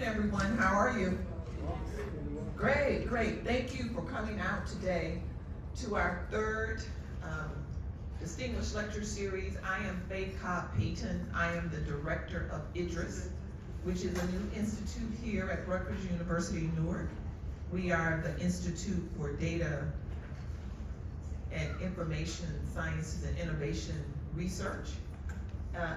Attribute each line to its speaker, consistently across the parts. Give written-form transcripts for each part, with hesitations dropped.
Speaker 1: everyone. How are you? Great, great. Thank you for coming out today to our third Distinguished Lecture Series. I am Faith Cobb-Payton. I am the director of IDRIS, which is a new institute here at Rutgers University, Newark. We are the Institute for Data and Information Sciences and Innovation Research.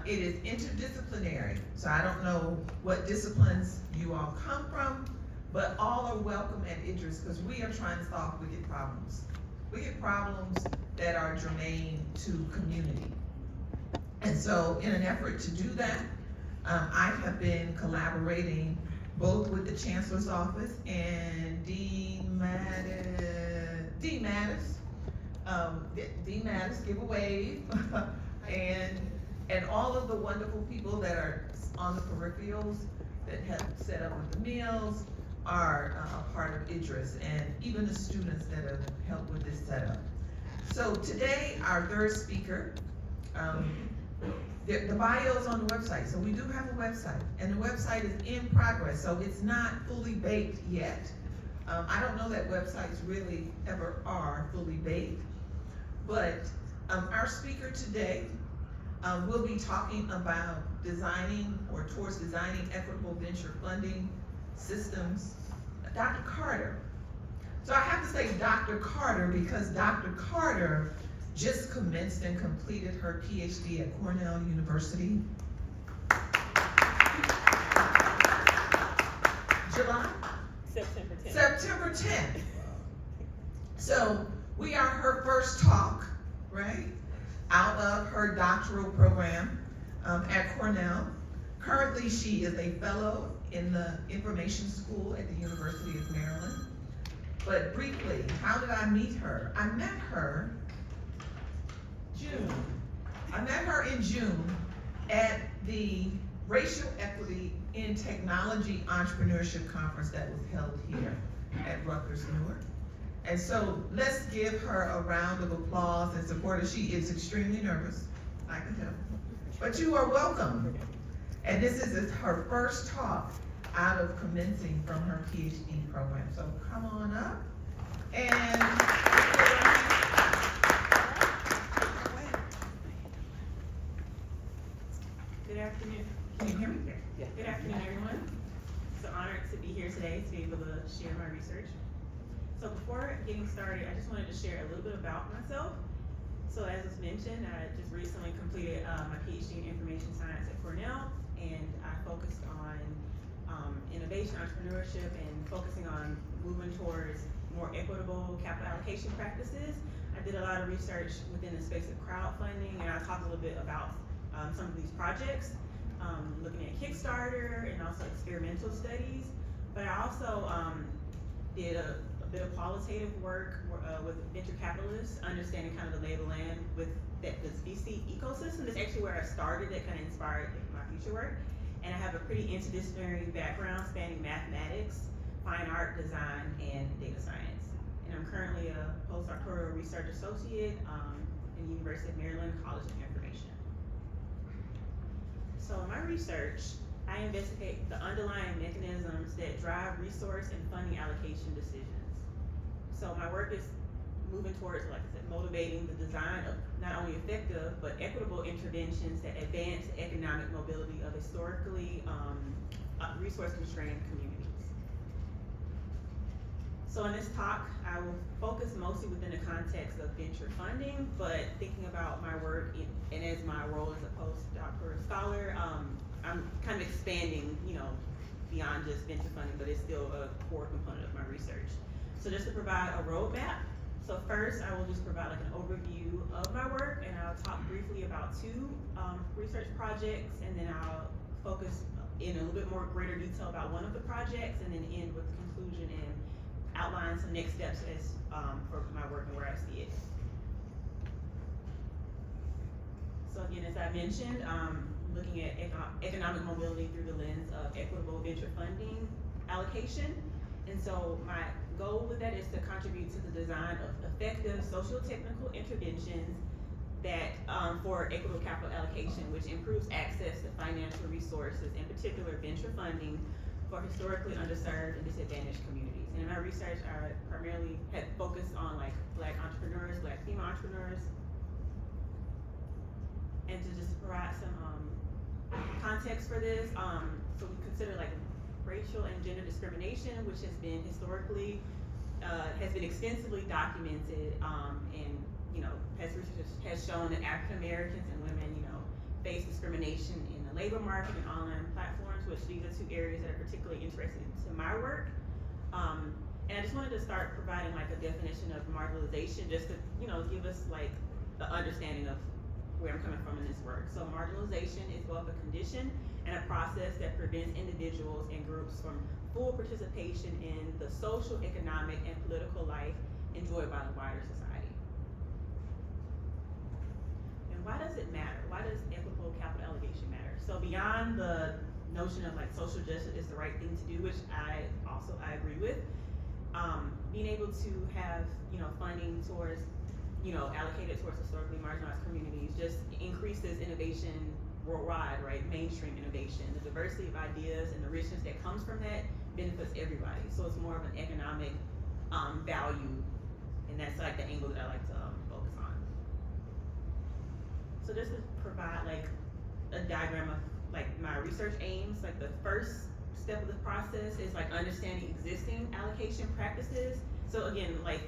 Speaker 1: It is interdisciplinary, so I don't know what disciplines you all come from, but all are welcome at IDRIS because we are trying to solve wicked problems that are germane to community. And so in an effort to do that, I have been collaborating both with the Chancellor's Office and Dean Mattis, give a wave, and all of the wonderful people that are on the peripherals that have set up with the meals are a part of IDRIS, and even the students that have helped with this setup. So today, our third speaker, the bio is on the website, so we do have a website, and the website is in progress, so it's not fully baked yet. I don't know that websites really ever are fully baked, but our speaker today will be talking about towards designing equitable venture funding systems. Dr. Carter. So I have to say Dr. Carter because Dr. Carter just commenced and completed her PhD at Cornell University. July?
Speaker 2: September 10th.
Speaker 1: September 10th. So we are her first talk, right? Out of her doctoral program at Cornell. Currently, she is a fellow in the Information School at the University of Maryland. But briefly, how did I meet her? I met her in June at the Racial Equity in Technology Entrepreneurship Conference that was held here at Rutgers Newark. And so let's give her a round of applause and support her. She is extremely nervous, I can tell. But you are welcome. And this is her first talk out of commencing from her PhD program. So come on up. And
Speaker 2: Good afternoon.
Speaker 1: can you hear me?
Speaker 2: Yeah. Good afternoon, everyone. It's an honor to be here today to be able to share my research. So before getting started, I just wanted to share a little bit about myself. So as was mentioned, I just recently completed my PhD in Information Science at Cornell, and I focused on innovation, entrepreneurship, and focusing on moving towards more equitable capital allocation practices. I did a lot of research within the space of crowdfunding, and I'll talk a little bit about some of these projects, looking at Kickstarter and also experimental studies. But I also did a bit of qualitative work with venture capitalists, understanding kind of the lay of the land with this VC ecosystem. That's actually where I started. That kind of inspired my future work. And I have a pretty interdisciplinary background spanning mathematics, fine art, design, and data science. And I'm currently a postdoctoral research associate in the University of Maryland College of Information. So in my research, I investigate the underlying mechanisms that drive resource and funding allocation decisions. So my work is moving towards, like I said, motivating the design of not only effective, but equitable interventions that advance the economic mobility of historically resource-constrained communities. So in this talk, I will focus mostly within the context of venture funding, but thinking about my work and as my role as a postdoctoral scholar, I'm kind of expanding, beyond just venture funding, but it's still a core component of my research. So just to provide a roadmap, so first I will just provide like an overview of my work, and I'll talk briefly about two research projects, and then I'll focus in a little bit more greater detail about one of the projects, and then end with the conclusion and outline some next steps as for my work and where I see it. So again, as I mentioned, looking at economic mobility through the lens of equitable venture funding allocation. And so my goal with that is to contribute to the design of effective socio-technical interventions that for equitable capital allocation, which improves access to financial resources, in particular venture funding, for historically underserved and disadvantaged communities. And in my research, I primarily had focused on like Black entrepreneurs, Black female entrepreneurs, and to just provide some context for this. So we consider like racial and gender discrimination, which has been historically has been extensively documented, and as research has shown that African Americans and women, face discrimination in the labor market and online platforms, which these are two areas that are particularly interesting to my work. And I just wanted to start providing like a definition of marginalization, just to give us like the understanding of where I'm coming from in this work. So marginalization is both a condition and a process that prevents individuals and groups from full participation in the social, economic, and political life enjoyed by the wider society. And why does it matter? Why does equitable capital allocation matter? So beyond the notion of like social justice is the right thing to do, which I agree with, being able to have funding towards allocated towards historically marginalized communities just increases innovation worldwide, right? Mainstream innovation, the diversity of ideas and the richness that comes from that benefits everybody. So it's more of an economic value, and that's like the angle that I like to focus on. So just to provide like a diagram of like my research aims, like the first step of the process is like understanding existing allocation practices. So again, like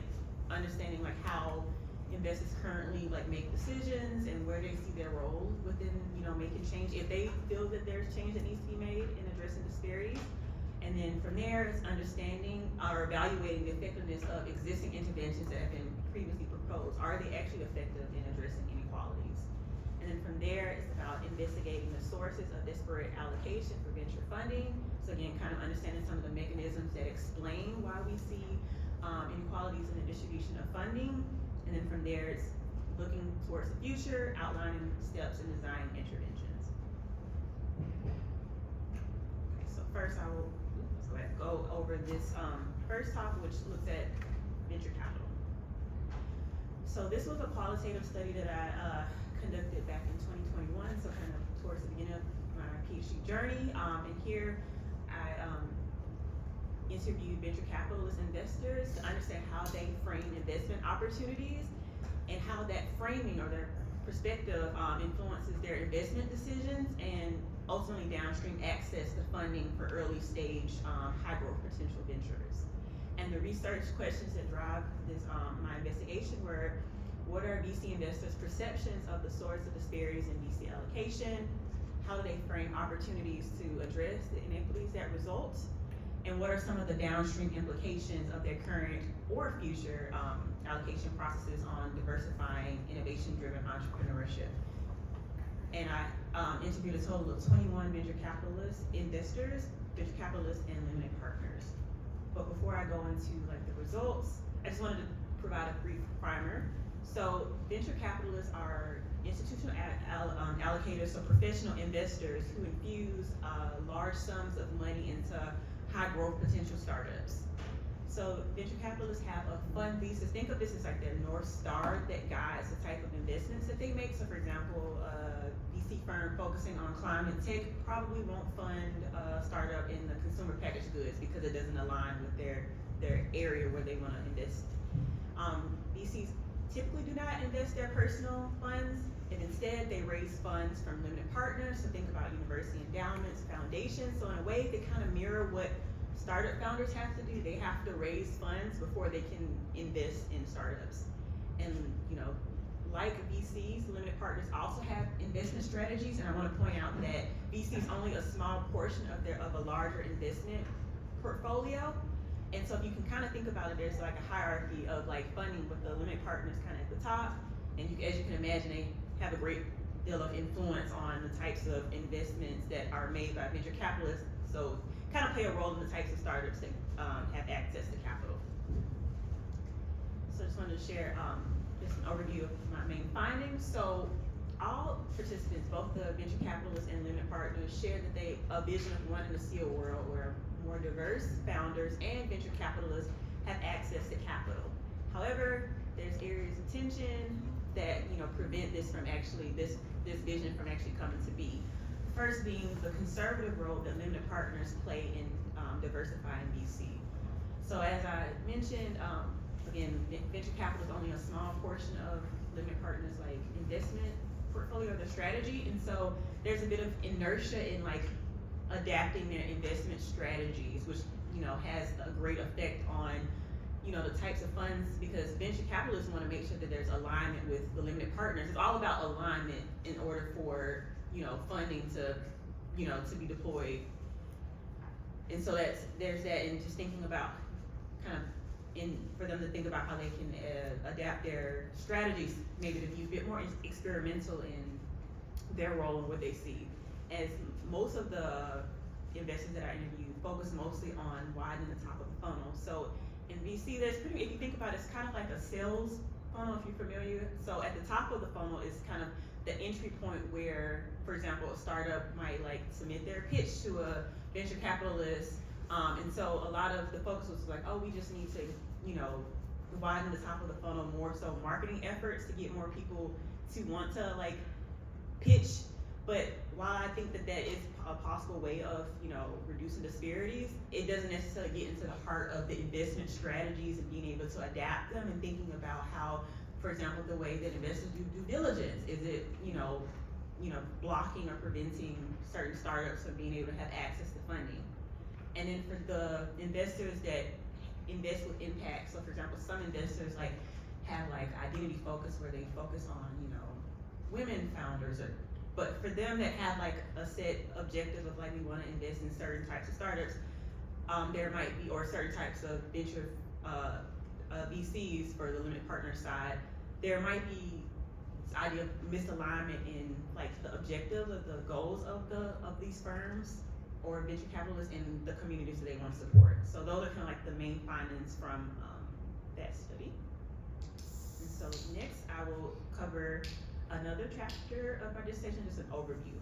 Speaker 2: understanding like how investors currently like make decisions and where they see their role within making change, if they feel that there's change that needs to be made in addressing disparities. And then from there, it's understanding or evaluating the effectiveness of existing interventions that have been previously proposed. Are they actually effective in addressing inequalities? And then from there, it's about investigating the sources of disparate allocation for venture funding. So again, kind of understanding some of the mechanisms that explain why we see inequalities in the distribution of funding. And then from there, it's looking towards the future, outlining steps and design interventions. Okay, so first I will go over this first topic, which looks at venture capital. So this was a qualitative study that I conducted back in 2021, so kind of towards the beginning of my PhD journey. And here I interviewed venture capitalist investors to understand how they frame investment opportunities and how that framing or their perspective influences their investment decisions and ultimately downstream access to funding for early stage high growth potential ventures. And the research questions that drive this my investigation were: what are VC investors' perceptions of the source of disparities in VC allocation? How do they frame opportunities to address the inequities that result? And what are some of the downstream implications of their current or future allocation processes on diversifying innovation-driven entrepreneurship? And I interviewed a total of 21 venture capitalist investors, venture capitalists, and limited partners. But before I go into like the results, I just wanted to provide a brief primer. So venture capitalists are institutional allocators, so professional investors who infuse large sums of money into high growth potential startups. So venture capitalists have a fund thesis. Think of this as like their North Star that guides the type of investments that they make. So for example, a VC firm focusing on climate tech probably won't fund a startup in the consumer packaged goods because it doesn't align with their area where they want to invest. VCs typically do not invest their personal funds, and instead they raise funds from limited partners. So think about university endowments, foundations. So in a way, they kind of mirror what startup founders have to do. They have to raise funds before they can invest in startups. And like VCs, limited partners also have investment strategies. And I want to point out that VC is only a small portion of a larger investment portfolio. And so if you can kind of think about it, there's like a hierarchy of like funding with the limited partners kind of at the top. And as you can imagine, they have a great deal of influence on the types of investments that are made by venture capitalists. So kind of play a role in the types of startups that have access to capital. So I just wanted to share just an overview of my main findings. So all participants, both the venture capitalists and limited partners, shared that a vision of wanting to see a world where more diverse founders and venture capitalists have access to capital. However, there's areas of tension that prevent this vision from actually coming to be. First being the conservative role that limited partners play in diversify in VC. So as I mentioned, again, venture capital is only a small portion of limited partners like investment portfolio or their strategy, and so there's a bit of inertia in like adapting their investment strategies, which has a great effect on the types of funds, because venture capitalists want to make sure that there's alignment with the limited partners. It's all about alignment in order for funding to to be deployed. And so there's that, and just thinking about kind of for them to think about how they can adapt their strategies, maybe to be a bit more experimental in their role and what they see. As most of the investors that I interviewed focus mostly on widening the top of the funnel. So in VC, if you think about it, it's kind of like a sales funnel, if you're familiar. So at the top of the funnel is kind of the entry point where, for example, a startup might like submit their pitch to a venture capitalist. And so a lot of the focus was like, oh, we just need to, widen the top of the funnel, more so marketing efforts to get more people to want to like pitch. But while I think that is a possible way of, reducing disparities, it doesn't necessarily get into the heart of the investment strategies and being able to adapt them and thinking about how, for example, the way that investors do due diligence. Is it, blocking or preventing certain startups from being able to have access to funding? And then for the investors that invest with impact, so for example, some investors like have like identity focus where they focus on, women founders, but for them that have like a set objective of like we want to invest in certain types of startups, there might be, or certain types of venture VCs for the limited partner side, there might be this idea of misalignment in like the objectives of the goals of these firms or venture capitalists in the communities that they want to support. So those are kind of like the main findings from that study. And so next I will cover another chapter of my dissertation, just an overview.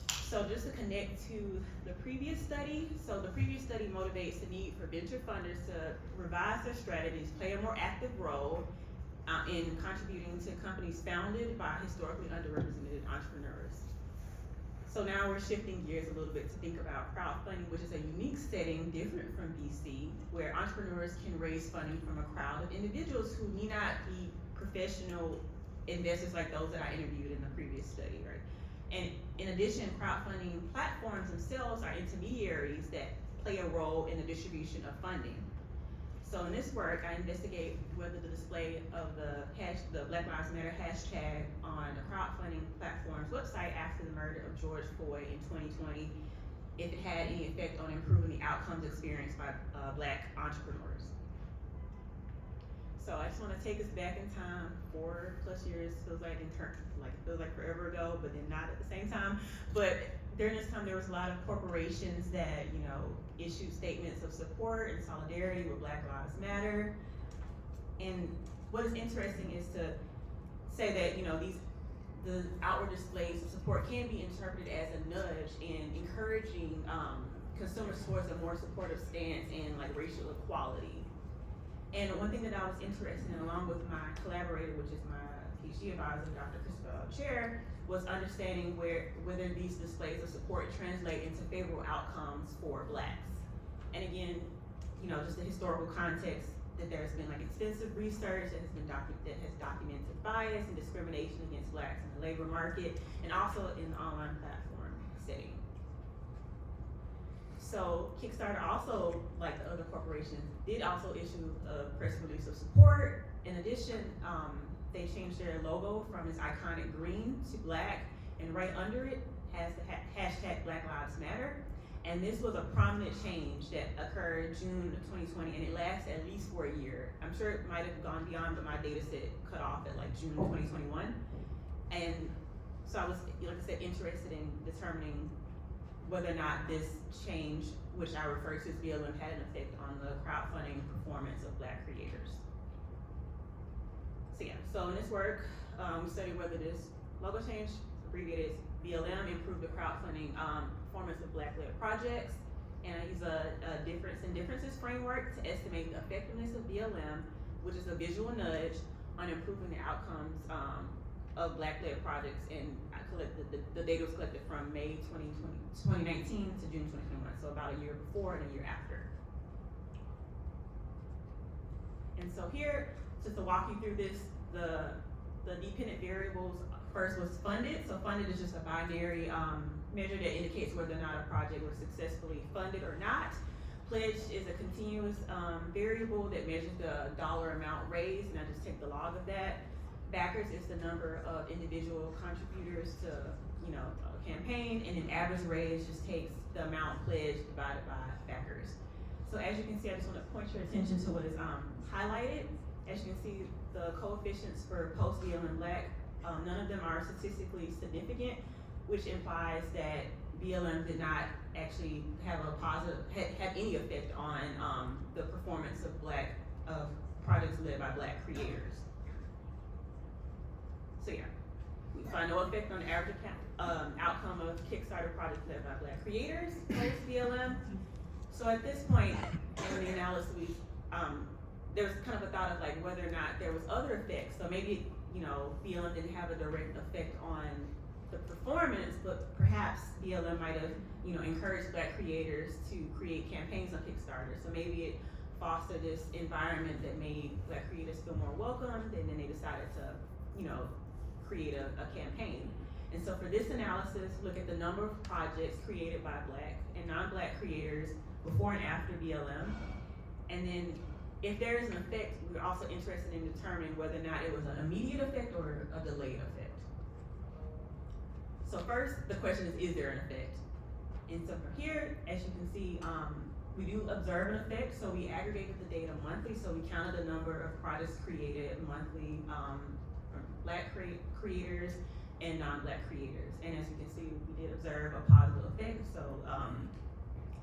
Speaker 2: So just to connect to the previous study, so the previous study motivates the need for venture funders to revise their strategies, play a more active role in contributing to companies founded by historically underrepresented entrepreneurs. So now we're shifting gears a little bit to think about crowdfunding, which is a unique setting different from VC, where entrepreneurs can raise funding from a crowd of individuals who need not be professional investors like those that I interviewed in the previous study, right? And in addition, crowdfunding platforms themselves are intermediaries that play a role in the distribution of funding. So in this work, I investigate whether the display of the Black Lives Matter hashtag on a crowdfunding platform's website after the murder of George Floyd in 2020, if it had any effect on improving the outcomes experienced by Black entrepreneurs. So I just want to take us back in time, 4+ years, feels like forever ago, but then not at the same time. But during this time, there was a lot of corporations that, issued statements of support and solidarity with Black Lives Matter. And what is interesting is to say that, the outward displays of support can be interpreted as a nudge in encouraging consumers towards a more supportive stance in like racial equality. And one thing that I was interested in, along with my collaborator, which is my PhD advisor, Dr. Christopher Chair, was understanding whether these displays of support translate into favorable outcomes for Blacks. And again, just the historical context that there's been like extensive research that has documented bias and discrimination against Blacks in the labor market and also in the online platform setting. So Kickstarter also, like the other corporations, did also issue a press release of support. In addition, they changed their logo from its iconic green to black, and right under it has the hashtag Black Lives Matter. And this was a prominent change that occurred June of 2020, and it lasts at least for a year. I'm sure it might have gone beyond, but my data set cut off at like June 2021. And so I was, like I said, interested in determining whether or not this change, which I refer to as BLM, had an effect on the crowdfunding performance of Black creators. So yeah, so in this work, we studied whether this logo change, abbreviated as BLM, improved the crowdfunding performance of Black-led projects. And I use a difference in differences framework to estimate the effectiveness of BLM, which is a visual nudge on improving the outcomes of Black-led projects. And I collected the data was collected from May 2019 to June 2021. So so about a year before and a year after. And so here, just to walk you through this, the dependent variables first was funded. So funded is just a binary measure that indicates whether or not a project was successfully funded or not. Pledged is a continuous variable that measures the dollar amount raised, and I just take the log of that. Backers is the number of individual contributors to, a campaign, and then average raise just takes the amount pledged divided by backers. So as you can see, I just want to point your attention to what is highlighted. As you can see, the coefficients for post-BLM Black, none of them are statistically significant, which implies that BLM did not actually have a positive, have any effect on the performance of projects led by Black creators. So yeah, we find no effect on the average outcome of Kickstarter projects led by Black creators post-BLM. So at this point in the analysis, there was kind of a thought of like whether or not there was other effects. So maybe, BLM didn't have a direct effect on the performance, but perhaps BLM might have, encouraged Black creators to create campaigns on Kickstarter. So maybe it fostered this environment that made Black creators feel more welcomed, and then they decided to, create a campaign. And so for this analysis, look at the number of projects created by Black and non-Black creators before and after BLM. And then if there is an effect, we're also interested in determining whether or not it was an immediate effect or a delayed effect. So first, the question is there an effect? And so from here, as you can see, we do observe an effect. So we aggregated the data monthly. So we counted the number of projects created monthly from Black creators and non-Black creators. And as you can see, we did observe a positive effect. So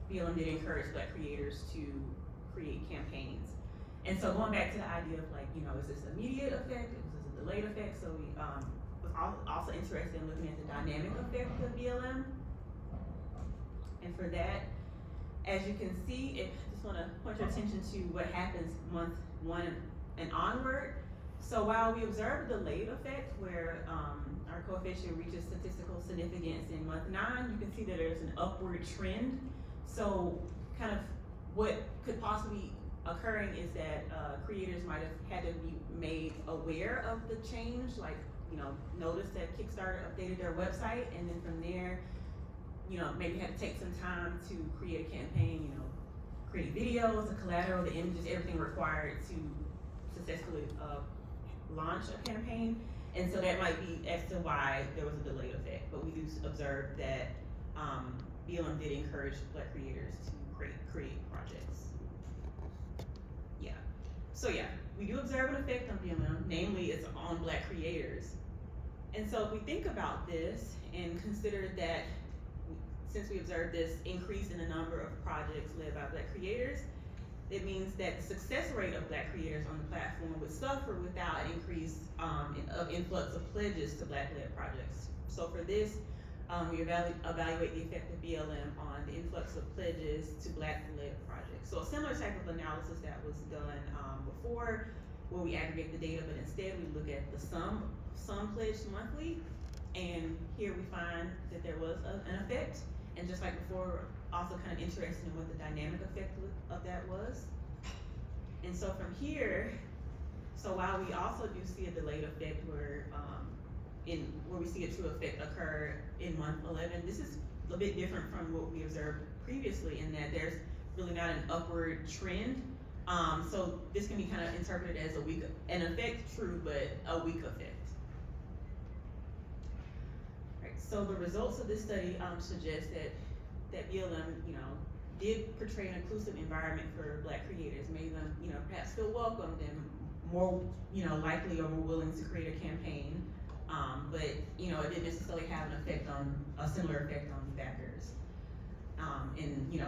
Speaker 2: BLM did encourage Black creators to create campaigns. And so going back to the idea of like, is this an immediate effect? Is this a delayed effect? So we was also interested in looking at the dynamic effect of BLM. And for that, as you can see, just want to point your attention to what happens month 1 and onward. So while we observe a delayed effect where our coefficient reaches statistical significance in month 9, you can see that there's an upward trend. So kind of what could possibly occurring is that creators might have had to be made aware of the change, like, notice that Kickstarter updated their website, and then from there, maybe had to take some time to create a campaign, create videos, the collateral, the images, everything required to successfully launch a campaign. And so that might be as to why there was a delayed effect, but we do observe that BLM did encourage Black creators to create projects. Yeah, so yeah, we do observe an effect on BLM, namely it's on Black creators. And so if we think about this and consider that since we observed this increase in the number of projects led by Black creators, it means that the success rate of Black creators on the platform would suffer without an increase of influx of pledges to Black-led projects. So for this, we evaluate the effect of BLM on the influx of pledges to Black-led projects. So a similar type of analysis that was done before, where we aggregate the data, but instead we look at the sum pledged monthly, and here we find that there was an effect. And just like before, also kind of interested in what the dynamic effect of that was. And so from here, so while we also do see a delayed effect where we see a true effect occur in month 11, this is a bit different from what we observed previously in that there's really not an upward trend. So this can be kind of interpreted as an effect, true, but a weak effect. So the results of this study suggest that BLM, did portray an inclusive environment for Black creators, made them, perhaps feel welcomed and more, likely or more willing to create a campaign. But it didn't necessarily have a similar effect on backers, and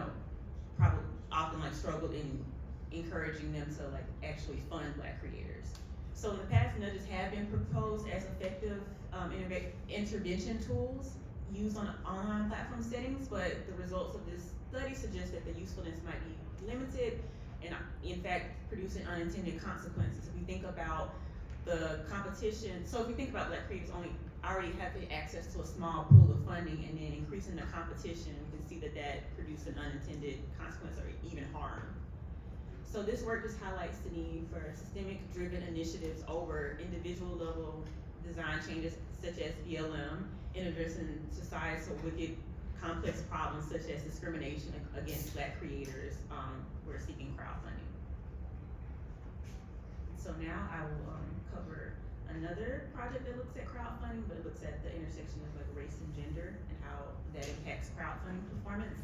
Speaker 2: probably often struggled in encouraging them to actually fund Black creators. So in the past, nudges have been proposed as effective intervention tools used on online platform settings, but the results of this study suggest that the usefulness might be limited and in fact producing unintended consequences. If we think about the competition, so if we think about Black creators already having access to a small pool of funding and then increasing the competition, we can see that produced an unintended consequence or even harm. So this work just highlights the need for systemic driven initiatives over individual level design changes such as BLM in addressing societal wicked complex problems such as discrimination against Black creators who are seeking crowdfunding. So now I will cover another project that looks at crowdfunding, but it looks at the intersection of like race and gender and how that impacts crowdfunding performance.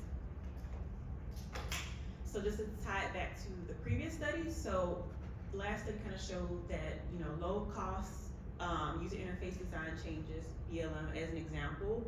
Speaker 2: So just to tie it back to the previous study, so last study kind of showed that, you know, low cost user interface design changes, BLM as an example,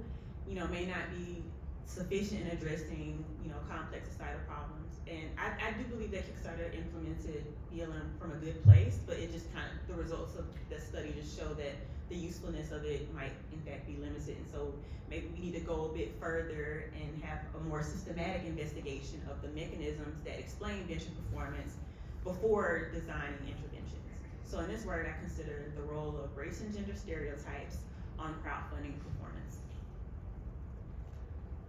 Speaker 2: you know, may not be sufficient in addressing, you know, complex societal problems. And I do believe that Kickstarter implemented BLM from a good place, but it just kind of, the results of the study just show that the usefulness of it might in fact be limited. And so maybe we need to go a bit further and have a more systematic investigation of the mechanisms that explain venture performance before designing interventions. So in this work, I consider the role of race and gender stereotypes on crowdfunding performance.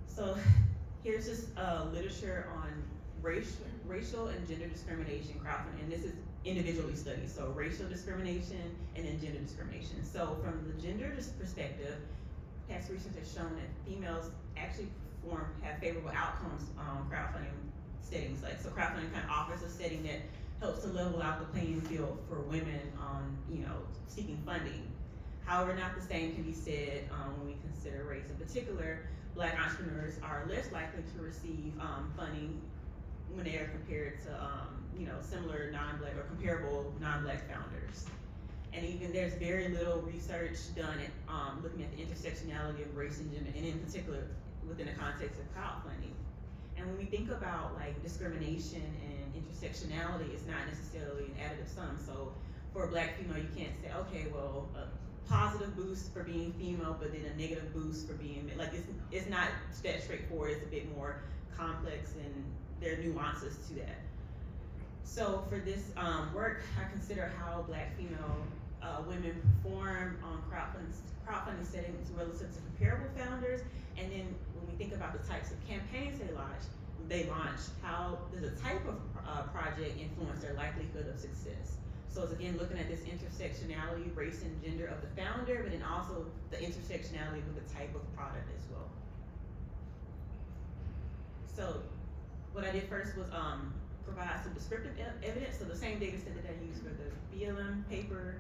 Speaker 2: So here's just literature on racial and gender discrimination crowdfunding, and this is individually studied, so racial discrimination and then gender discrimination. So from the gender perspective, past research has shown that females actually have favorable outcomes on crowdfunding settings. Like, so crowdfunding kind of offers a setting that helps to level out the playing field for women on, you know, seeking funding. However, not the same can be said when we consider race. In particular, Black entrepreneurs are less likely to receive funding when they are compared to, you know, similar non-Black or comparable non-Black founders. And even there's very little research done at looking at the intersectionality of race and gender, and in particular within the context of crowdfunding. And when we think about like discrimination and intersectionality, it's not necessarily an additive sum. So for a Black female, you can't say, okay, well, a positive boost for being female, but then a negative boost for being, like, it's not that straightforward. It's a bit more complex, and there are nuances to that. So for this work, I consider how Black female women perform on crowdfunding settings relative to comparable founders, and then when we think about the types of campaigns they launch, how does a type of project influence their likelihood of success? So it's again looking at this intersectionality, race and gender of the founder, but then also the intersectionality with the type of product as well. So what I did first was provide some descriptive evidence, so the same data set that I used for the BLM paper,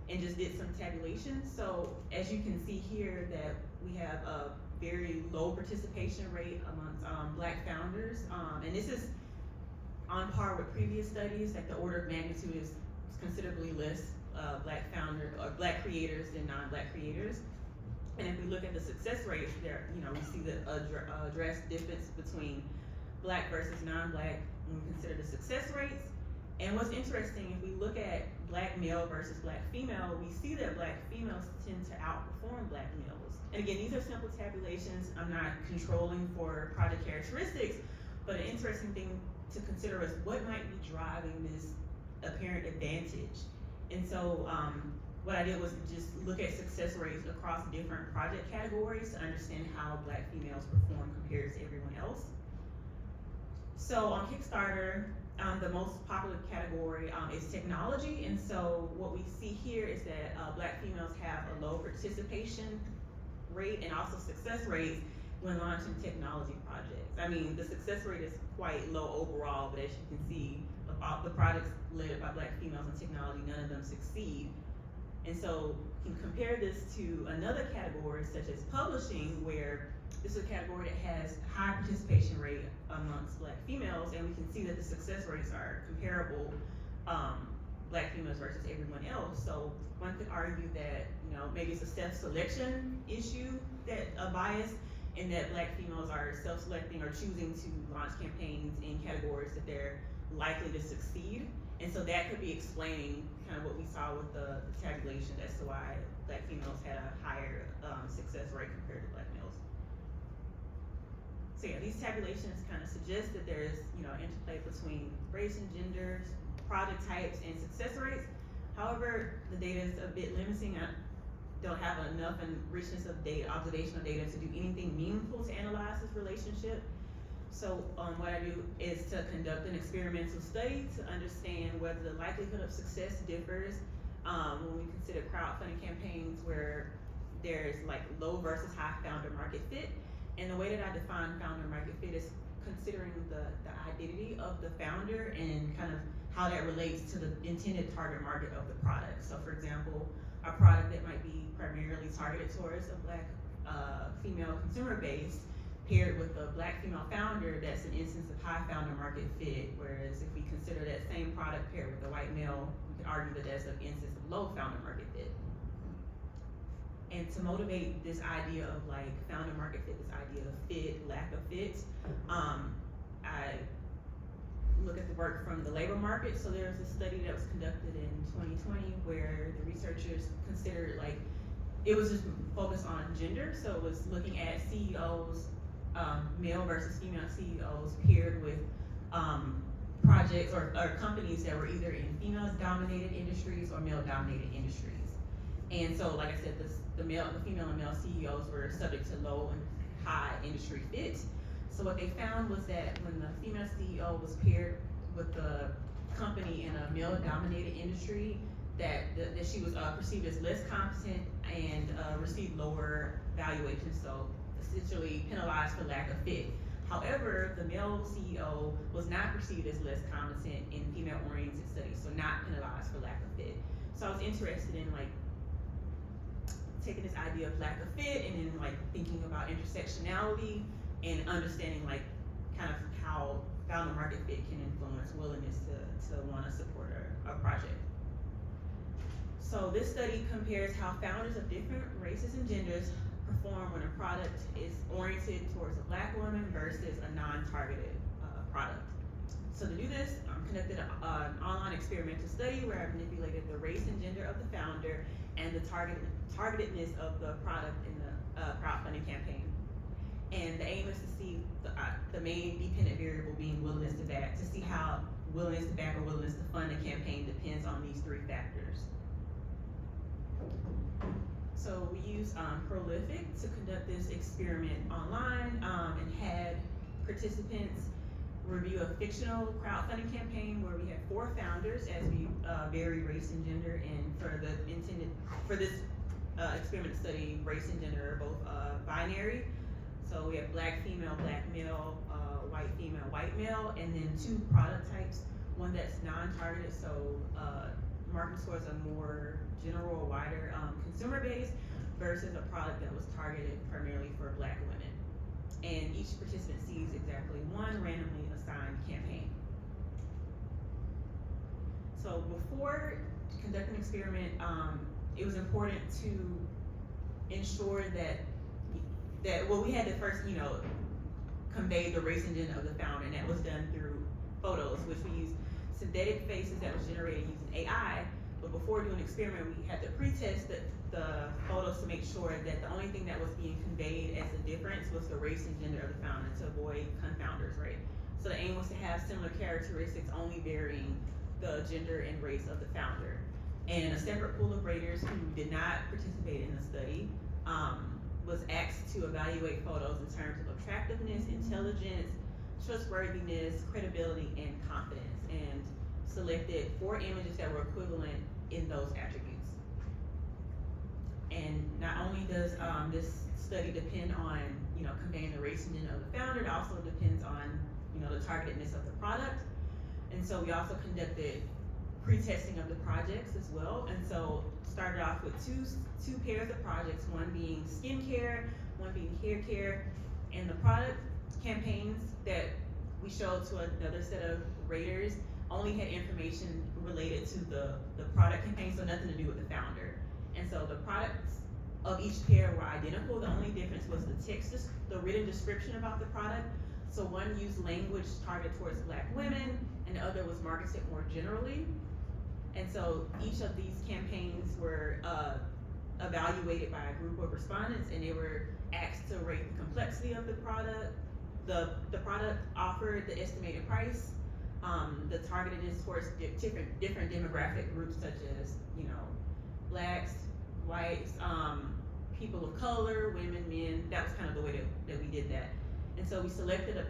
Speaker 2: and just did some tabulation. So as you can see here that we have a very low participation rate amongst Black founders, and this is on par with previous studies. Like the order of magnitude is considerably less Black founder or Black creators than non-Black creators. And if we look at the success rates, there, you know, we see the drastic difference between Black versus non-Black when we consider the success rates. And what's interesting, if we look at Black male versus Black female, we see that Black females tend to outperform Black males. And again, these are simple tabulations. I'm not controlling for project characteristics, but an interesting thing to consider is what might be driving this apparent advantage. And so what I did was just look at success rates across different project categories to understand how Black females perform compared to everyone else. So on Kickstarter, the most popular category is technology, and so what we see here is that Black females have a low participation rate and also success rates when launching technology projects. I mean, the success rate is quite low overall, but as you can see, about the projects led by Black females in technology, none of them succeed. And so you can compare this to another category such as publishing, where this is a category that has high participation rate amongst Black females, and we can see that the success rates are comparable, Black females versus everyone else. So one could argue that, you know, maybe it's a self-selection issue, that a bias, in that Black females are self-selecting or choosing to launch campaigns in categories that they're likely to succeed. And so that could be explaining kind of what we saw with the tabulation as to why Black females had a higher success rate compared to Black males. So yeah, these tabulations kind of suggest that there's, you know, interplay between race and genders, product types, and success rates. However, the data is a bit limiting. don't have enough and richness of data, observational data to do anything meaningful to analyze this relationship. So what I do is to conduct an experimental study to understand whether the likelihood of success differs when we consider crowdfunding campaigns where there's like low versus high founder market fit. And the way that I define founder market fit is considering the identity of the founder and kind of how that relates to the intended target market of the product. So for example, a product that might be primarily targeted towards a black female consumer base paired with a black female founder, that's an instance of high founder market fit. Whereas if we consider that same product paired with a white male, we can argue that that's an instance of low founder market fit. And to motivate this idea of like founder market fit, this idea of fit, lack of fit, I look at the work from the labor market. So there was a study that was conducted in 2020 where the researchers considered like, it was just focused on gender. So it was looking at CEOs, male versus female CEOs paired with projects or companies that were either in female dominated industries or male dominated industries. And so, like I said, the female and male CEOs were subject to low and high industry fit. So what they found was that when the female CEO was paired with the company in a male dominated industry, that she was perceived as less competent and received lower valuations, so essentially penalized for lack of fit. However, the male CEO was not perceived as less competent in female-oriented studies, so not penalized for lack of fit. So I was interested in like taking this idea of lack of fit and then like thinking about intersectionality and understanding like kind of how founder market fit can influence willingness to want to support a project. So this study compares how founders of different races and genders perform when a product is oriented towards a black woman versus a non-targeted product. So to do this, I conducted an online experimental study where I manipulated the race and gender of the founder and the targetedness of the product in the crowdfunding campaign. And the aim is to see the main dependent variable being willingness to back, to see how willingness to back or willingness to fund a campaign depends on these three factors. So we used Prolific to conduct this experiment online and had participants review a fictional crowdfunding campaign where we had 4 founders as we vary race and gender, and for this experiment study, race and gender are both binary. So we have black female, black male, white female, white male, and then 2 product types, one that's non-targeted, so marketing scores a more general or wider consumer base versus a product that was targeted primarily for black women. And each participant sees exactly one randomly assigned campaign. So before conducting an experiment, it was important to ensure that well, we had to first, convey the race and gender of the founder, and that was done through photos, which we used synthetic faces that was generated using AI. But before doing the experiment, we had to pre-test the photos to make sure that the only thing that was being conveyed as a difference was the race and gender of the founder to avoid confounders, right? So the aim was to have similar characteristics, only varying the gender and race of the founder. And a separate pool of raters who did not participate in the study was asked to evaluate photos in terms of attractiveness, intelligence, trustworthiness, credibility, and confidence, and selected 4 images that were equivalent in those attributes. And not only does this study depend on conveying the race and gender of the founder, it also depends on the targetedness of the product. And so we also conducted pre-testing of the projects as well. And so started off with two pairs of projects, one being skincare, one being hair care, and the product campaigns that we showed to another set of raters only had information related to the product campaign, so nothing to do with the founder. And so the products of each pair were identical. The only difference was the text, the written description about the product. So one used language targeted towards black women, and the other was marketed more generally. And so each of these campaigns were evaluated by a group of respondents, and they were asked to rate the complexity of the product, the product offered, the estimated price, the targetedness towards different demographic groups such as blacks, whites, people of color, women, men. That was kind of the way that we did that. And so we selected a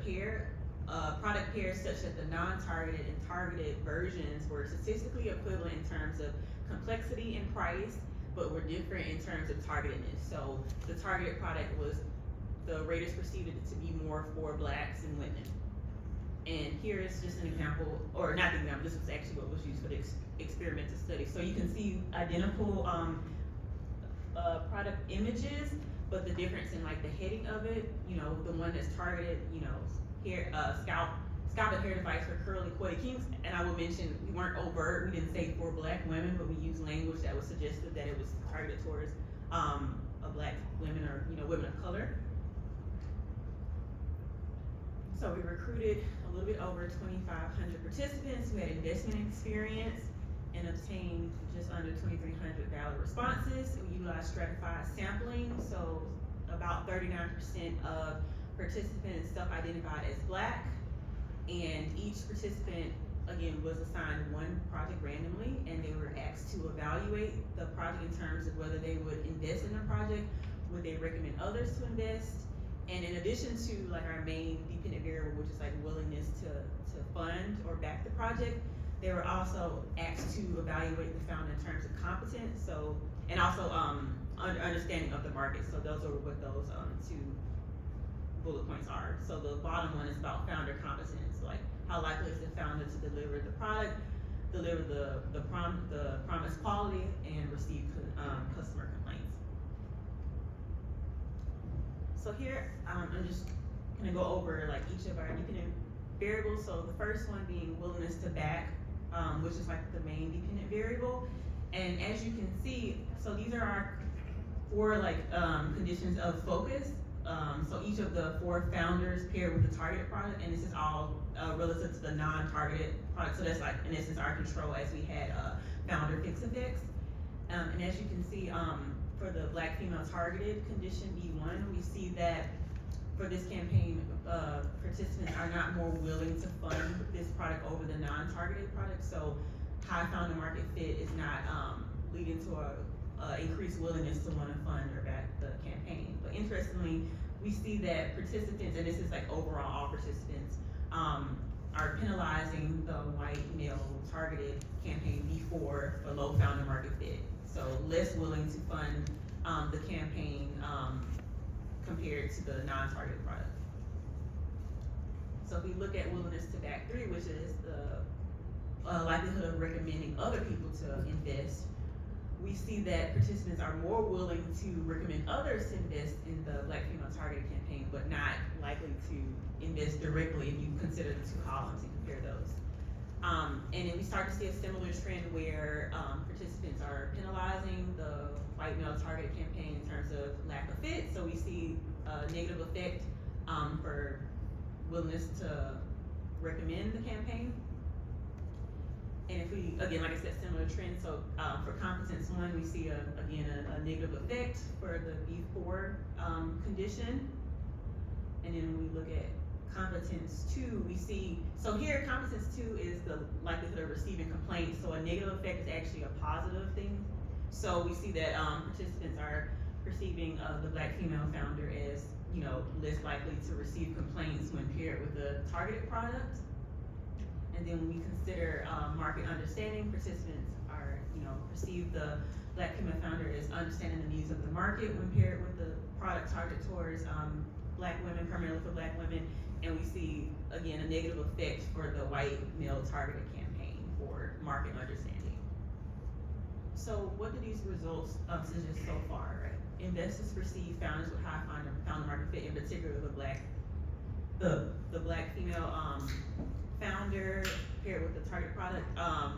Speaker 2: product pairs such that the non-targeted and targeted versions were statistically equivalent in terms of complexity and price, but were different in terms of targetedness. So the targeted product was, the raters perceived it to be more for blacks and women. And here is just an example, or not an example, this was actually what was used for the experimental study. So you can see identical product images, but the difference in like the heading of it, you know, the one that's targeted, you know, hair, scalp and hair device for curly coily kinks. And I will mention, we weren't overt, we didn't say for black women, but we used language that was suggested that it was targeted towards black women, or, you know, women of color. So we recruited a little bit over 2,500 participants who had investment experience and obtained just under 2,300 valid responses. We utilized stratified sampling, so about 39% of participants self-identified as black, and each participant, again, was assigned one project randomly, and they were asked to evaluate the project in terms of whether they would invest in the project, would they recommend others to invest, and in addition to like our main dependent variable, which is like willingness to fund or back the project, they were also asked to evaluate the founder in terms of competence, so, and also understanding of the market. So those are what those two bullet points are. So the bottom one is about founder competence, like how likely is the founder to deliver the product, deliver the promised quality, and receive customer complaints. So here, I'm just gonna go over like each of our dependent variables. So the first one being willingness to back, which is like the main dependent variable. And as you can see, so these are our 4 like conditions of focus. So each of the 4 founders paired with the targeted product, and this is all relative to the non-targeted product. So that's like, in essence, our control as we had founder fixed effects. And as you can see, for the black female targeted condition B1, we see that for this campaign, participants are not more willing to fund this product over the non-targeted product. So high founder market fit is not leading to a increased willingness to want to fund or back the campaign. But interestingly, we see that participants, and this is like overall all participants, are penalizing the white male targeted campaign before a low founder market fit. So less willing to fund the campaign compared to the non-targeted product. So if we look at willingness to back 3, which is the likelihood of recommending other people to invest, we see that participants are more willing to recommend others to invest in the black female targeted campaign, but not likely to invest directly if you consider the 2 columns and compare those. And then we start to see a similar trend where participants are penalizing the white male targeted campaign in terms of lack of fit. So we see a negative effect for willingness to recommend the campaign. And if we, again, like I said, similar trend. So for competence 1, we see again a negative effect for the B4 condition. And then when we look at competence 2, we see, so here competence 2 is the likelihood of receiving complaints. So a negative effect is actually a positive thing. So we see that participants are perceiving the black female founder as, you know, less likely to receive complaints when paired with the targeted product. And then when we consider market understanding, participants are, you know, perceive the black female founder as understanding the needs of the market when paired with the product targeted towards black women, primarily for black women. And we see, again, a negative effect for the white male targeted campaign for market understanding. So what do these results suggest so far, right? Investors perceive founders with high founder market fit, in particular the black female founder paired with the target product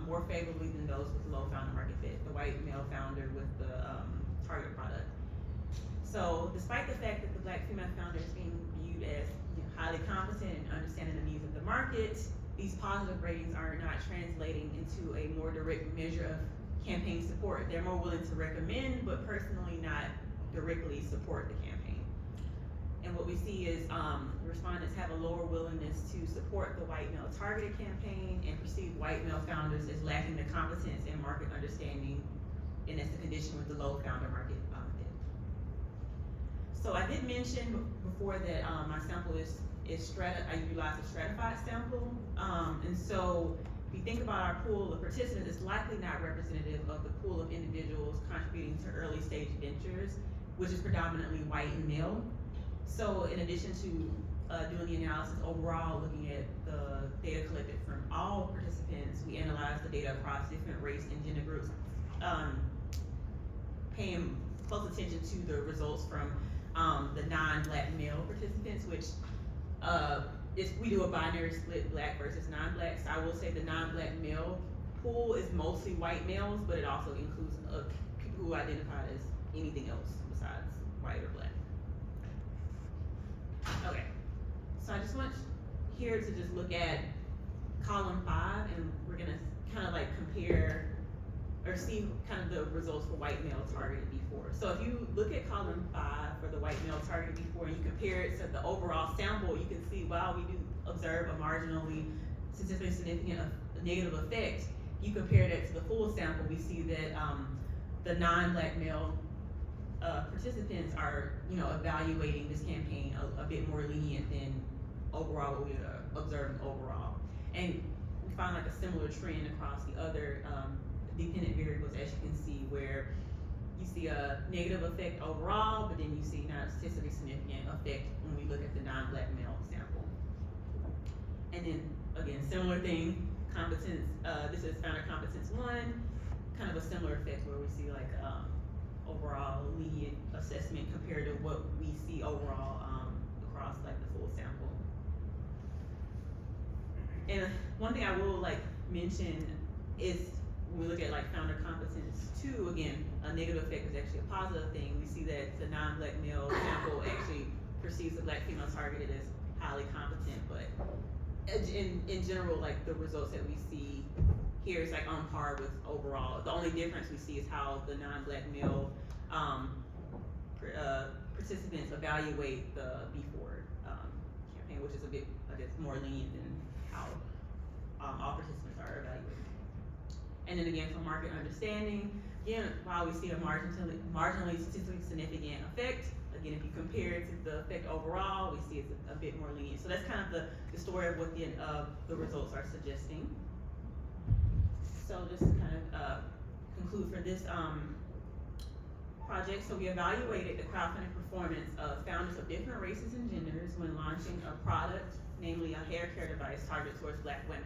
Speaker 2: more favorably than those with low founder market fit, the white male founder with the target product. So despite the fact that the black female founder is being viewed as, you know, highly competent and understanding the needs of the market, these positive ratings are not translating into a more direct measure of campaign support. They're more willing to recommend, but personally not directly support the campaign. And what we see is respondents have a lower willingness to support the white male targeted campaign and perceive white male founders as lacking the competence and market understanding and that's the condition with the low founder market fit. So I did mention before that my sample is I utilize a stratified sample, and so if you think about our pool of participants, it's likely not representative of the pool of individuals contributing to early stage ventures, which is predominantly white and male. So in addition to doing the analysis overall, looking at the data collected from all participants, we analyzed the data across different race and gender groups, paying close attention to the results from the non-Black male participants, which we do a binary split Black versus non-Black. So I will say the non-Black male pool is mostly white males, but it also includes people who identify as anything else besides white or Black. Okay, so I just want here to just look at column 5, and we're gonna kind of like compare or see kind of the results for white male targeted before. So if you look at column 5 for the white male targeted before, and you compare it to the overall sample, you can see while we do observe a marginally statistically significant negative effect, you compare that to the full sample, we see that the non-Black male participants are, evaluating this campaign a bit more lenient than overall what we observed overall. And we find like a similar trend across the other dependent variables, as you can see, where you see a negative effect overall, but then you see not a statistically significant effect when we look at the non-Black male sample. And then again, similar thing, competence, this is founder competence 1, kind of a similar effect where we see like overall lenient assessment compared to what we see overall across like the full sample. And one thing I will like mention is when we look at like founder competence 2, again, a negative effect is actually a positive thing. We see that the non-Black male sample actually perceives the Black female targeted as highly competent, but in general, like the results that we see here is like on par with overall. The only difference we see is how the non-Black male participants evaluate the before campaign, which is a bit, I guess, more lenient than how all participants are evaluated. And then again, for market understanding, again, while we see a marginally statistically significant effect, again, if you compare it to the effect overall, we see it's a bit more lenient. So that's kind of the story of what the results are suggesting. So just to kind of conclude for this project, so we evaluated the crowdfunding performance of founders of different races and genders when launching a product, namely a hair care device targeted towards Black women.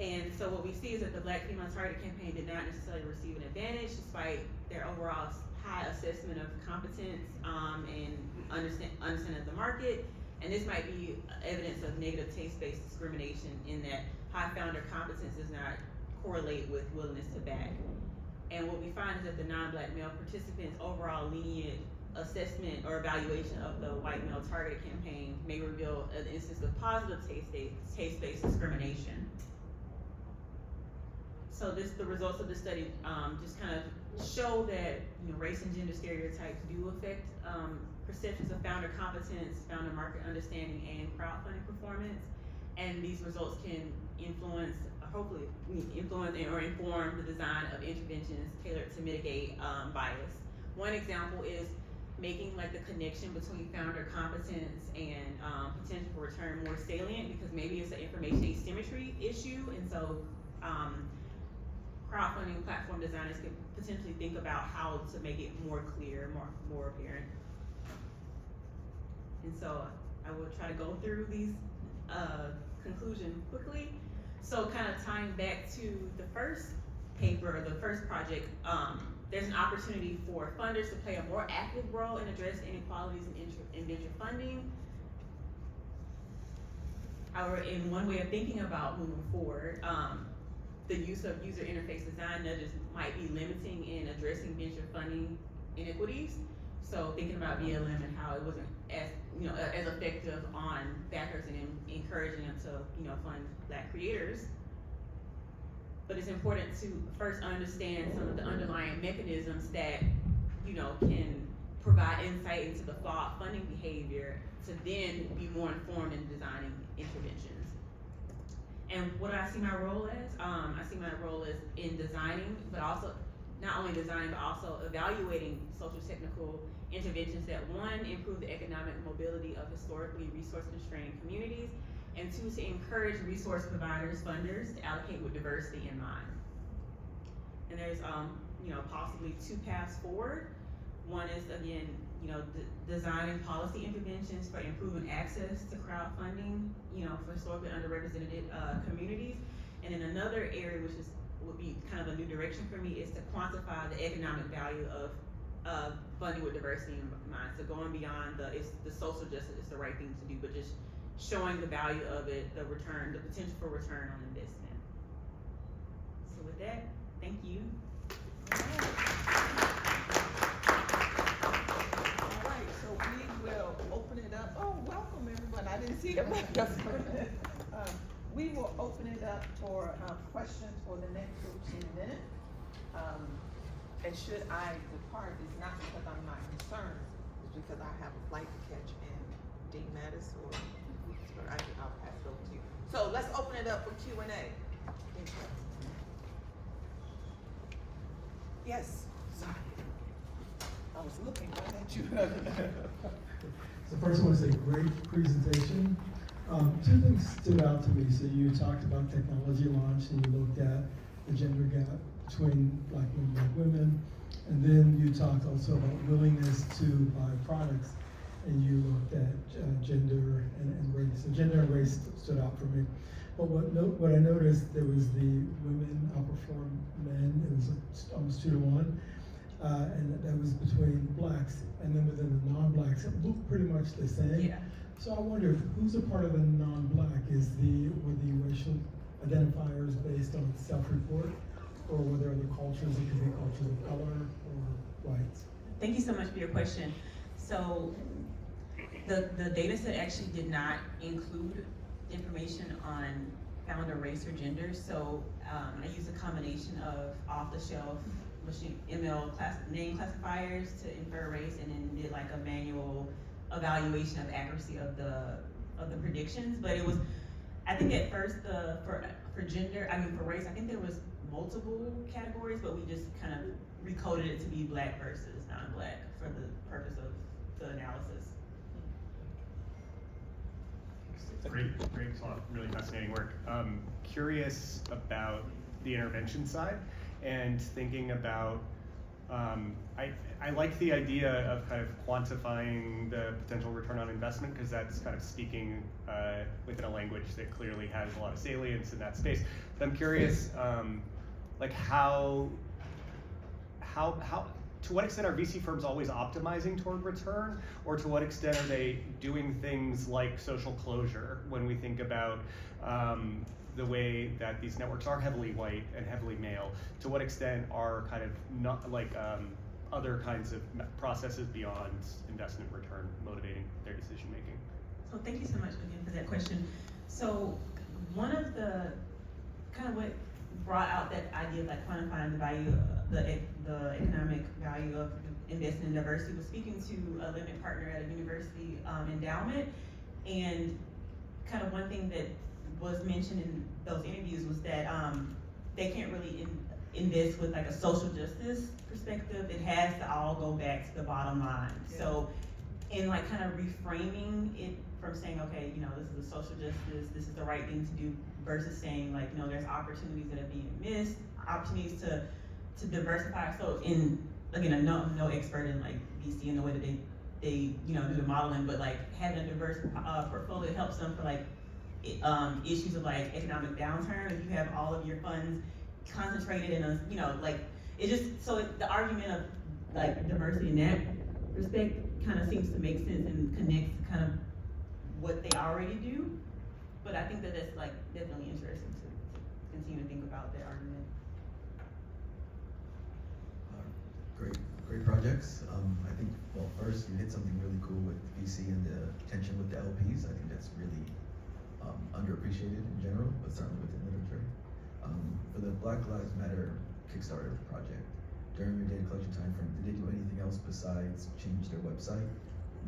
Speaker 2: And so what we see is that the Black female targeted campaign did not necessarily receive an advantage despite their overall high assessment of competence and understanding of the market. And this might be evidence of negative taste-based discrimination in that high founder competence does not correlate with willingness to back. And what we find is that the non-Black male participants' overall lenient assessment or evaluation of the white male targeted campaign may reveal an instance of positive taste-based discrimination. So the results of the study just kind of show that race and gender stereotypes do affect perceptions of founder competence, founder market understanding, and crowdfunding performance. And these results can influence, hopefully influence or inform the design of interventions tailored to mitigate bias. One example is making like the connection between founder competence and potential for return more salient, because maybe it's an information asymmetry issue, and so crowdfunding platform designers can potentially think about how to make it more clear, more apparent. And so I will try to go through these conclusion quickly. So kind of tying back to the first paper, or the first project, there's an opportunity for funders to play a more active role in addressing inequalities in venture funding. However, in one way of thinking about moving forward, the use of user interface design nudges might be limiting in addressing venture funding inequities. So thinking about BLM and how it wasn't as effective on backers and encouraging them to fund Black creators. But it's important to first understand some of the underlying mechanisms that can provide insight into the flawed funding behavior to then be more informed in designing interventions. And what I see my role as, I see my role as in designing, but also not only designing, but also evaluating social technical interventions that, one, improve the economic mobility of historically resource constrained communities, and two, to encourage resource providers, funders to allocate with diversity in mind. And there's, possibly two paths forward. One is, again, designing policy interventions for improving access to crowdfunding, for historically underrepresented communities. And then another area, which would be kind of a new direction for me, is to quantify the economic value of funding with diversity in mind. So going beyond the social justice is the right thing to do, but just showing the value of it, the potential for return on investment. So with that, thank you.
Speaker 1: All right, so we will open it up. Oh, welcome everyone. I didn't see everybody else. We will open it up for questions for the next 15 minutes. And should I depart, it's not because I'm not concerned, it's because I have a flight to catch in D. Mattis or I'll pass it over to you. So let's open it up for Q&A. Yes, sorry. I was looking right at you.
Speaker 3: So first I want to say great presentation. Two things stood out to me. So you talked about technology launch and you looked at the gender gap between black men and black women. And then you talked also about willingness to buy products and you looked at gender and race. So gender and race stood out for me. But what I noticed, there was the women outperformed men. It was almost 2-to-1. And that was between blacks, and then within the non-blacks, it looked pretty much the same.
Speaker 2: Yeah.
Speaker 3: So I wonder who's a part of the non-black? Were the racial identifiers based on self-report, or were there other cultures? It could be cultures of color or whites.
Speaker 2: Thank you so much for your question. So the data set actually did not include information on founder race or gender. So I used a combination of off-the-shelf machine name classifiers to infer race, and then did like a manual evaluation of accuracy of the predictions. But it was, I think at first for gender, for race, I think there was multiple categories, but we just kind of recoded it to be black versus non-black for the purpose of the analysis.
Speaker 4: Great, it's a lot of really fascinating work. Curious about the intervention side and thinking about, I like the idea of kind of quantifying the potential return on investment, because that's kind of speaking within a language that clearly has a lot of salience in that space. But I'm curious, like how to what extent are VC firms always optimizing toward return, or to what extent are they doing things like social closure when we think about the way that these networks are heavily white and heavily male? To what extent are kind of not like other kinds of processes beyond investment return motivating their decision making?
Speaker 2: So thank you so much again for that question. So one of the kind of what brought out that idea of like quantifying the value, the economic value of investing in diversity was speaking to a limited partner at a university endowment, and kind of one thing that was mentioned in those interviews was that they can't really invest with like a social justice perspective. It has to all go back to the bottom line. Yeah. So in like kind of reframing it from saying, okay, this is a social justice, this is the right thing to do, versus saying like, there's opportunities that are being missed, opportunities to diversify. So again, I'm no expert in like VC in the way that they do the modeling, but like having a diverse portfolio helps them for like issues of like economic downturn. If you have all of your funds concentrated in a, like it just, so the argument of like diversity in that respect kind of seems to make sense and connects to kind of what they already do. But I think that that's like definitely interesting to continue to think about that argument.
Speaker 5: Great projects. I think, well, first you hit something really cool with VC and the tension with the LPs. I think that's really underappreciated in general, but certainly within literature. For the Black Lives Matter Kickstarter project, during your data collection time frame, did they do anything else besides change their website?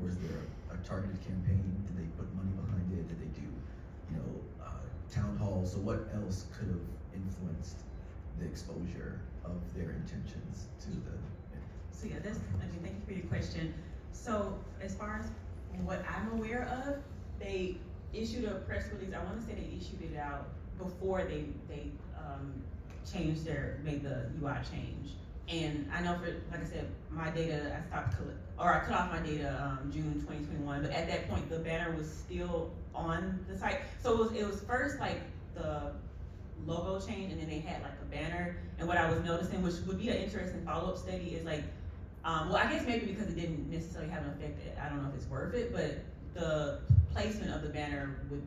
Speaker 5: Was there a targeted campaign? Did they put money behind it? Did they do, town halls also what else could have influenced the exposure of their intentions to the.
Speaker 2: So yeah, thank you for your question. So as far as what I'm aware of, they issued a press release, I wanna say they issued it out before they made the UI change. And I know for, like I said, my data, I cut off my data, June 2021, but at that point, the banner was still on the site. So it was first like the logo change, and then they had like a banner. And what I was noticing, which would be an interesting follow-up study, is like, well, I guess maybe because it didn't necessarily have an effect, I don't know if it's worth it, but the placement of the banner would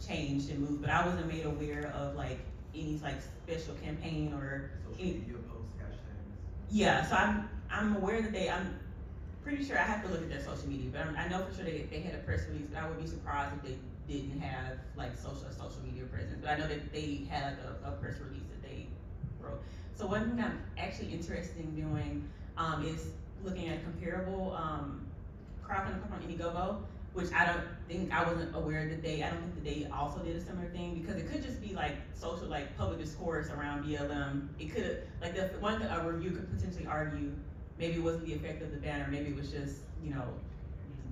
Speaker 2: change and move, but I wasn't made aware of like any like special campaign or
Speaker 5: Social media posts, hashtags.
Speaker 2: yeah, so I'm aware that I'm pretty sure I have to look at their social media, but I know for sure they had a press release, but I would be surprised if they didn't have like social media presence, but I know that they had like a press release that they wrote. So one thing I'm actually interested in doing, is looking at comparable, crowdfunding from Indiegogo, which I wasn't aware that I don't think that they also did a similar thing, because it could just be like social, like public discourse around BLM. It could, like a review could potentially argue, maybe it wasn't the effect of the banner, maybe it was just,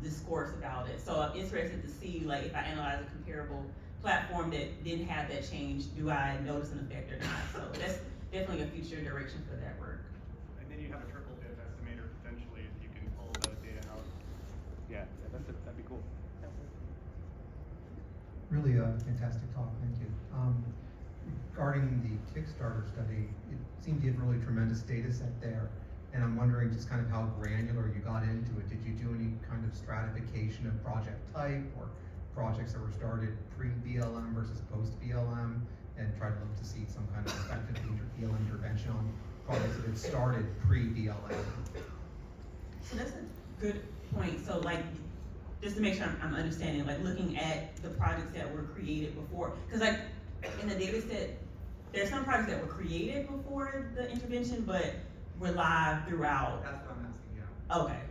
Speaker 2: discourse about it. So I'm interested to see, like, if I analyze a comparable platform that didn't have that change, do I notice an effect or not? So that's definitely a future direction for that work.
Speaker 4: And then you have a triple div estimator potentially if you can pull the data out. Yeah, that'd be cool.
Speaker 6: Really a fantastic talk, thank you. Regarding the Kickstarter study, it seemed to have really tremendous data set there. And I'm wondering just kind of how granular you got into it. Did you do any kind of stratification of project type or projects that were started pre-BLM versus post-BLM, and try to look to see some kind of effective BLM intervention on projects that had started pre-BLM?
Speaker 2: So that's a good point. So like, just to make sure I'm understanding, like looking at the projects that were created before, because like in the data set, there's some projects that were created before the intervention, but were live throughout.
Speaker 7: That's what I'm asking, yeah.
Speaker 2: Okay.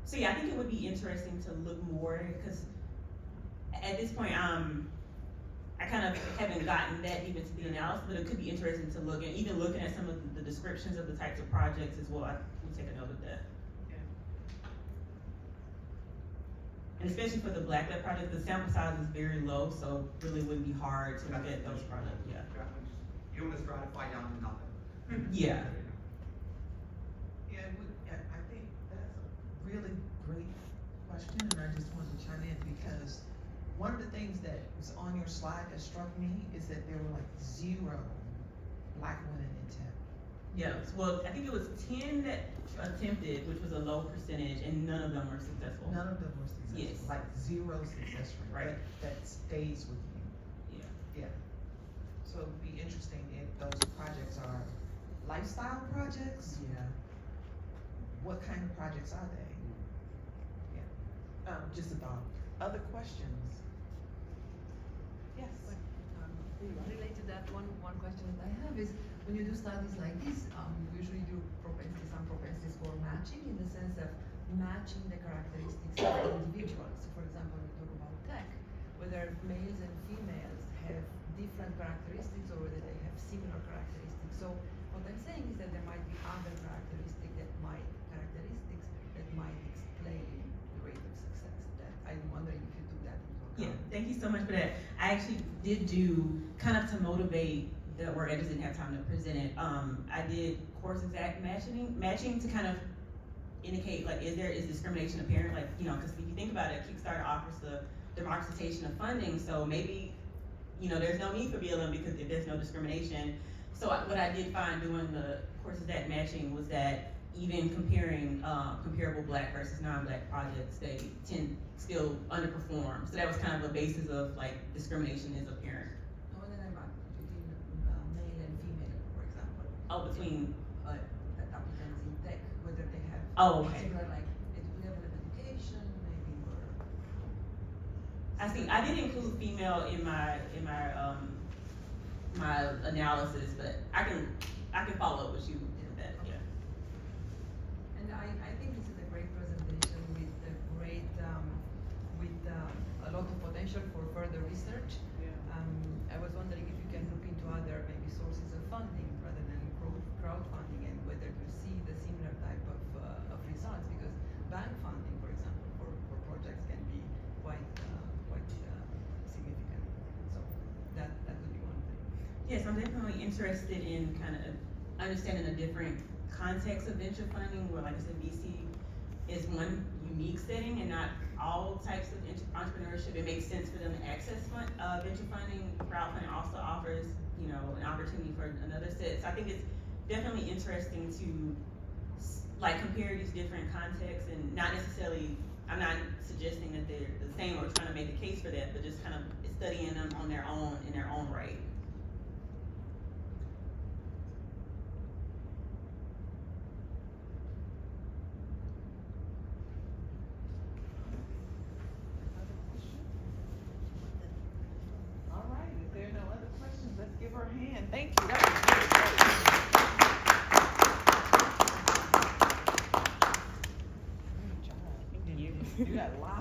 Speaker 2: So yeah, I think it would be interesting to look more, because at this point, I kind of haven't gotten that deep into the analysis, but it could be interesting to look at, even looking at some of the descriptions of the types of projects as well. I will take a note of that.
Speaker 7: Yeah.
Speaker 2: And especially for the Blacklet project, the sample size is very low, so really wouldn't be hard to look at those projects, yeah.
Speaker 7: You don't want to stratify down to nothing.
Speaker 2: Yeah.
Speaker 1: Yeah, I think that's a really great question, and I just wanted to chime in because one of the things that was on your slide that struck me is that there were like 0 Black women in tech.
Speaker 2: Yeah, well, I think it was 10 that attempted, which was a low percentage, and none of them were successful.
Speaker 1: None of them were successful.
Speaker 2: Yes.
Speaker 1: Like 0 success rate.
Speaker 2: Right.
Speaker 1: That stays with you.
Speaker 2: Yeah.
Speaker 1: Yeah. So it'd be interesting if those projects are lifestyle projects.
Speaker 2: Yeah.
Speaker 1: What kind of projects are they? Yeah. Just a thought. Other questions? Yes.
Speaker 8: Related to that, one question that I have is, when you do studies like this, you usually do some propensity score matching, in the sense of matching the characteristics of individuals. So for example, when we talk about tech, whether males and females have different characteristics or whether they have similar characteristics. So what I'm saying is that there might be other characteristics that might explain the rate of success. That I'm wondering if you took that into account.
Speaker 2: Yeah, thank you so much for that. I actually did do, kind of to motivate the work, I just didn't have time to present it. I did course exact matching to kind of indicate, like, is discrimination apparent? Like, because if you think about it, Kickstarter offers the democratization of funding, so maybe, there's no need for BLM because if there's no discrimination. So what I did find doing the course exact matching was that even comparing comparable Black versus non-Black projects, they tend still underperform. So that was kind of a basis of like discrimination is apparent.
Speaker 8: No, then I'm between male and female, for example.
Speaker 2: Oh, between.
Speaker 8: The applicants in tech, whether they have
Speaker 2: Okay.
Speaker 8: similar like level of education, maybe, or.
Speaker 2: I see. I did include female in my my analysis, but I can follow up with you with that. Yeah.
Speaker 8: And I think this is a great presentation with a great, with a lot of potential for further research.
Speaker 7: Yeah.
Speaker 8: I was other maybe sources of funding rather than crowdfunding, and whether you see the similar type of results, because bank funding, for example, for projects can be quite significant. So that would be one thing.
Speaker 2: Yes, I'm definitely interested in kind of understanding the different context of venture funding, where like I said, VC is one unique setting and not all types of entrepreneurship. It makes sense for them to access venture funding. Crowdfunding also offers, you know, an opportunity for another set. So I think it's definitely interesting to like compare these different contexts, and not necessarily, I'm not suggesting that they're the same or trying to make a case for that, but just kind of studying them on their own, in their own right.
Speaker 1: All right, if there are no other questions, let's give her a hand. Thank you. That was really great. Great job. You got a lot.